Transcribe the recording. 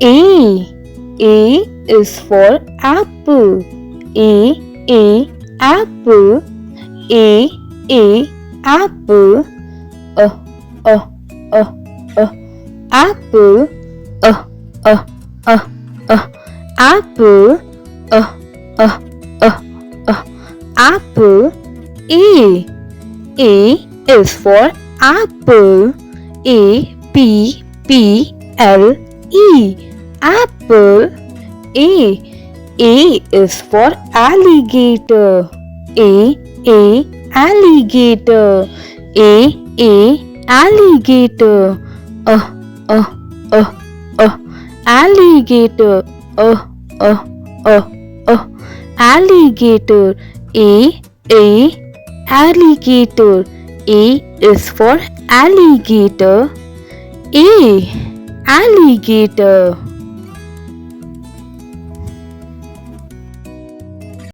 A. A is for apple. A apple. A apple. A apple. A apple. Apple. A is for apple. Apple. Apple. A is for alligator. Alligator. Alligator. Alligator. Alligator. Alligator. A is for alligator. Alligator.